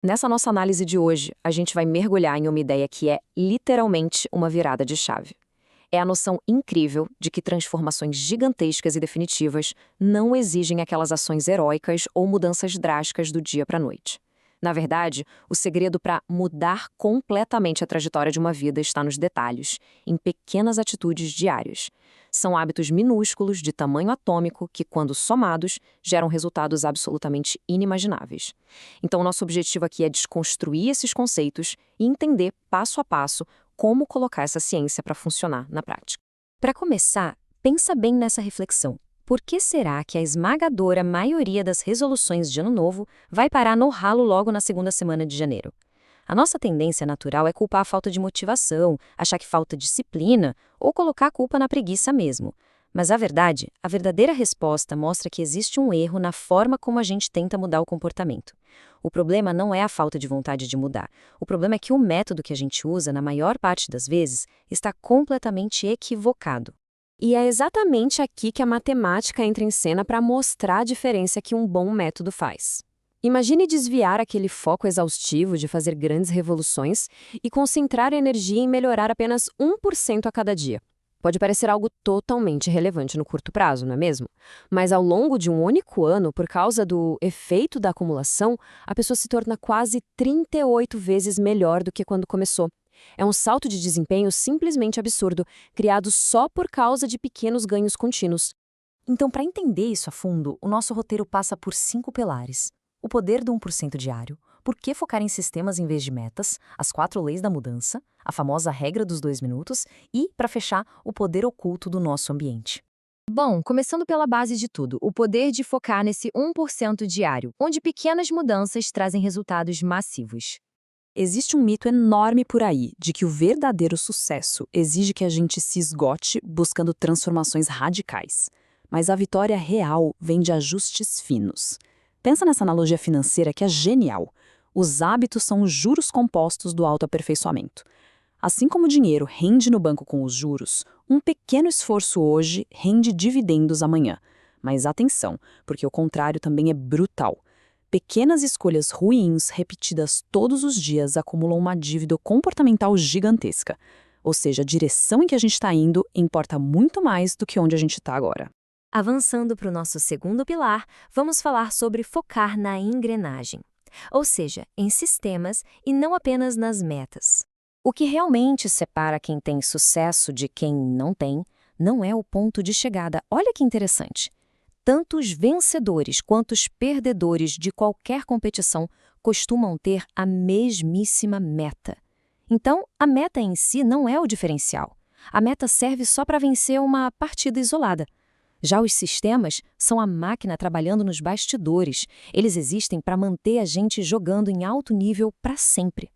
Nessa nossa análise de hoje, a gente vai mergulhar em uma ideia que é literalmente uma virada de chave. É a noção incrível de que transformações gigantescas e definitivas não exigem aquelas ações heróicas ou mudanças drásticas do dia para a noite. Na verdade, o segredo para mudar completamente a trajetória de uma vida está nos detalhes, em pequenas atitudes diárias. São hábitos minúsculos de tamanho atômico que, quando somados, geram resultados absolutamente inimagináveis. Então, nosso objetivo aqui é desconstruir esses conceitos e entender, passo a passo, como colocar essa ciência para funcionar na prática. Para começar, pensa bem nessa reflexão. Por que será que a esmagadora maioria das resoluções de Ano Novo vai parar no ralo logo na segunda semana de janeiro? A nossa tendência natural é culpar a falta de motivação, achar que falta disciplina ou colocar a culpa na preguiça mesmo. Mas a verdadeira resposta mostra que existe um erro na forma como a gente tenta mudar o comportamento. O problema não é a falta de vontade de mudar. O problema é que o método que a gente usa, na maior parte das vezes, está completamente equivocado. E é exatamente aqui que a matemática entra em cena para mostrar a diferença que um bom método faz. Imagine desviar aquele foco exaustivo de fazer grandes revoluções e concentrar a energia em melhorar apenas 1% a cada dia. Pode parecer algo totalmente relevante no curto prazo, não é mesmo? Mas ao longo de um único ano, por causa do efeito da acumulação, a pessoa se torna quase 38 vezes melhor do que quando começou. É um salto de desempenho simplesmente absurdo, criado só por causa de pequenos ganhos contínuos. Então, para entender isso a fundo, o nosso roteiro passa por 5 pilares. O poder do 1% diário, por que focar em sistemas em vez de metas, as 4 leis da mudança, a famosa regra dos 2 minutos e, para fechar, o poder oculto do nosso ambiente. Bom, começando pela base de tudo, o poder de focar nesse 1% diário, onde pequenas mudanças trazem resultados massivos. Existe um mito enorme por aí de que o verdadeiro sucesso exige que a gente se esgote buscando transformações radicais. Mas a vitória real vem de ajustes finos. Pensa nessa analogia financeira que é genial. Os hábitos são os juros compostos do autoaperfeiçoamento. Assim como o dinheiro rende no banco com os juros, um pequeno esforço hoje rende dividendos amanhã. Mas atenção, porque o contrário também é brutal. Pequenas escolhas ruins repetidas todos os dias acumulam uma dívida comportamental gigantesca. Ou seja, a direção em que a gente está indo importa muito mais do que onde a gente está agora. Avançando para o nosso segundo pilar, vamos falar sobre focar na engrenagem, ou seja, em sistemas e não apenas nas metas. O que realmente separa quem tem sucesso de quem não tem não é o ponto de chegada. Olha que interessante. Tanto os vencedores quanto os perdedores de qualquer competição costumam ter a mesmíssima meta. Então, a meta em si não é o diferencial. A meta serve só para vencer uma partida isolada. Já os sistemas são a máquina trabalhando nos bastidores. Eles existem para manter a gente jogando em alto nível para sempre.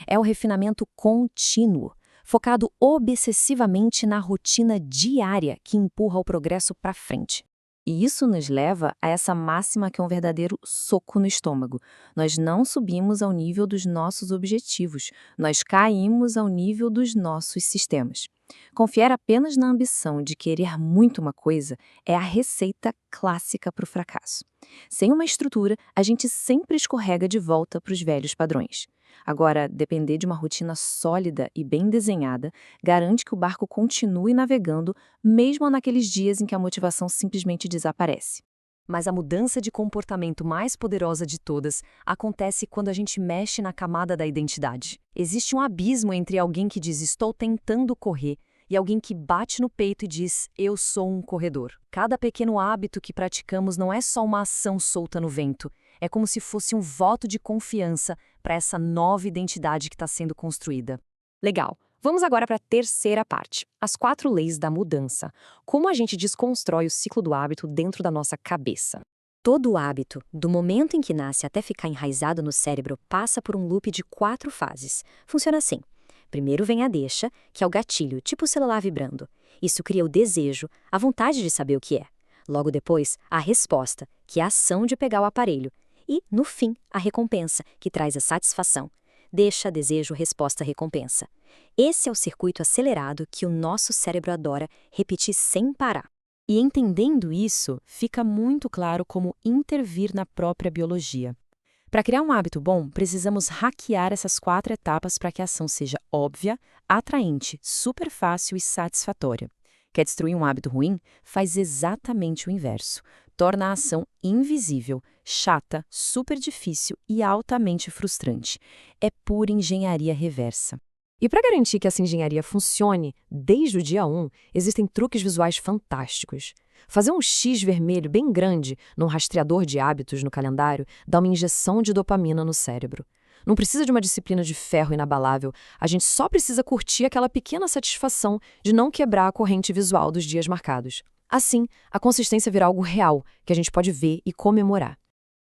É o refinamento contínuo, focado obsessivamente na rotina diária que empurra o progresso para frente. E isso nos leva a essa máxima que é um verdadeiro soco no estômago. Nós não subimos ao nível dos nossos objetivos, nós caímos ao nível dos nossos sistemas. Confiar apenas na ambição de querer muito uma coisa é a receita clássica para o fracasso. Sem uma estrutura, a gente sempre escorrega de volta para os velhos padrões. Agora, depender de uma rotina sólida e bem desenhada garante que o barco continue navegando, mesmo naqueles dias em que a motivação simplesmente desaparece. Mas a mudança de comportamento mais poderosa de todas acontece quando a gente mexe na camada da identidade. Existe um abismo entre alguém que diz "estou tentando correr" e alguém que bate no peito e diz "eu sou um corredor". Cada pequeno hábito que praticamos não é só uma ação solta no vento, é como se fosse um voto de confiança para essa nova identidade que está sendo construída. Legal. Vamos agora para a terceira parte, as 4 leis da mudança. Como a gente desconstrói o ciclo do hábito dentro da nossa cabeça. Todo hábito, do momento em que nasce até ficar enraizado no cérebro, passa por um loop de 4 fases. Funciona assim. Primeiro vem a deixa, que é o gatilho, tipo o celular vibrando. Isso cria o desejo, a vontade de saber o que é. Logo depois, a resposta, que é a ação de pegar o aparelho. E, no fim, a recompensa, que traz a satisfação. Deixa, desejo, resposta, recompensa. Esse é o circuito acelerado que o nosso cérebro adora repetir sem parar. E entendendo isso, fica muito claro como intervir na própria biologia. para criar um hábito bom, precisamos hackear essas 4 etapas para que a ação seja óbvia, atraente, super fácil e satisfatória. Quer destruir um hábito ruim? Faz exatamente o inverso. Torna a ação invisível, chata, super difícil e altamente frustrante. É pura engenharia reversa. E para garantir que essa engenharia funcione desde o dia 1, existem truques visuais fantásticos. Fazer um X vermelho bem grande num rastreador de hábitos no calendário dá uma injeção de dopamina no cérebro. Não precisa de uma disciplina de ferro inabalável, a gente só precisa curtir aquela pequena satisfação de não quebrar a corrente visual dos dias marcados. Assim, a consistência vira algo real, que a gente pode ver e comemorar.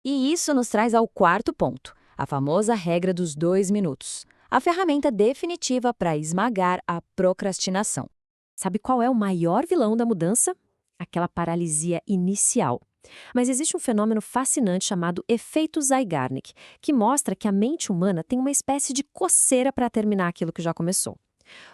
E isso nos traz ao 4º ponto, a famosa regra dos 2 minutos. A ferramenta definitiva para esmagar a procrastinação. Sabe qual é o maior vilão da mudança? Aquela paralisia inicial. Mas existe um fenômeno fascinante chamado efeito Zeigarnik, que mostra que a mente humana tem uma espécie de coceira para terminar aquilo que já começou.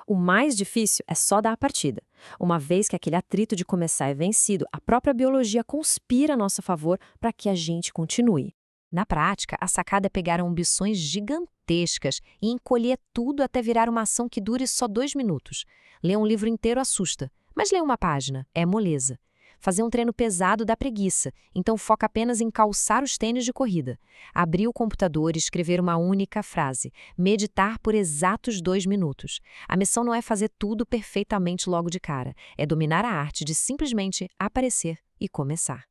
O mais difícil é só dar a partida. Uma vez que aquele atrito de começar é vencido, a própria biologia conspira a nosso favor para que a gente continue. Na prática, a sacada é pegar ambições gigantescas e encolher tudo até virar uma ação que dure só 2 minutos. Ler um livro inteiro assusta, mas ler uma página é moleza. Fazer um treino pesado dá preguiça, então foca apenas em calçar os tênis de corrida. Abrir o computador e escrever uma única frase. Meditar por exatos 2 minutos. A missão não é fazer tudo perfeitamente logo de cara, é dominar a arte de simplesmente aparecer e começar.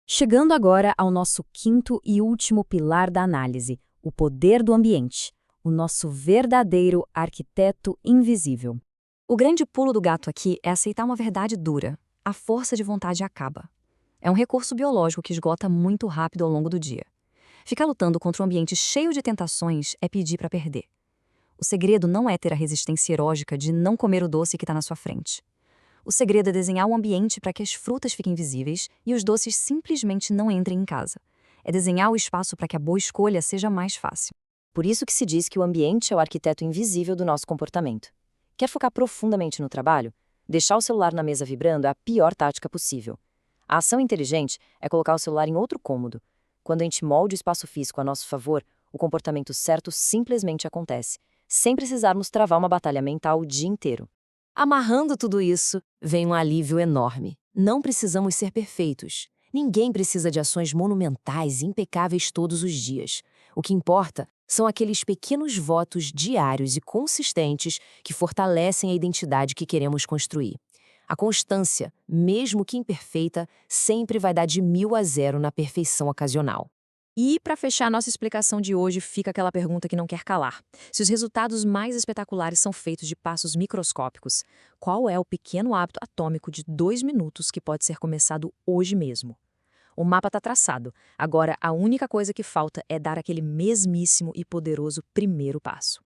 Chegando agora ao nosso 5º e último pilar da análise, o poder do ambiente, o nosso verdadeiro arquiteto invisível. O grande pulo do gato aqui é aceitar uma verdade dura. A força de vontade acaba. É um recurso biológico que esgota muito rápido ao longo do dia. Ficar lutando contra um ambiente cheio de tentações é pedir para perder. O segredo não é ter a resistência heróica de não comer o doce que está na sua frente. O segredo é desenhar um ambiente para que as frutas fiquem visíveis e os doces simplesmente não entrem em casa. É desenhar o espaço para que a boa escolha seja mais fácil. Por isso que se diz que o ambiente é o arquiteto invisível do nosso comportamento. Quer focar profundamente no trabalho? Deixar o celular na mesa vibrando é a pior tática possível. A ação inteligente é colocar o celular em outro cômodo. Quando a gente molde o espaço físico a nosso favor, o comportamento certo simplesmente acontece, sem precisarmos travar uma batalha mental o dia inteiro. Amarrando tudo isso, vem um alívio enorme. Não precisamos ser perfeitos. Ninguém precisa de ações monumentais e impecáveis todos os dias. O que importa são aqueles pequenos votos diários e consistentes que fortalecem a identidade que queremos construir. A constância, mesmo que imperfeita, sempre vai dar de 1000 a 0 na perfeição ocasional. E, para fechar nossa explicação de hoje, fica aquela pergunta que não quer calar. Se os resultados mais espetaculares são feitos de passos microscópicos, qual é o pequeno hábito atômico de 2 minutos que pode ser começado hoje mesmo? O mapa está traçado. Agora, a única coisa que falta é dar aquele mesmíssimo e poderoso primeiro passo.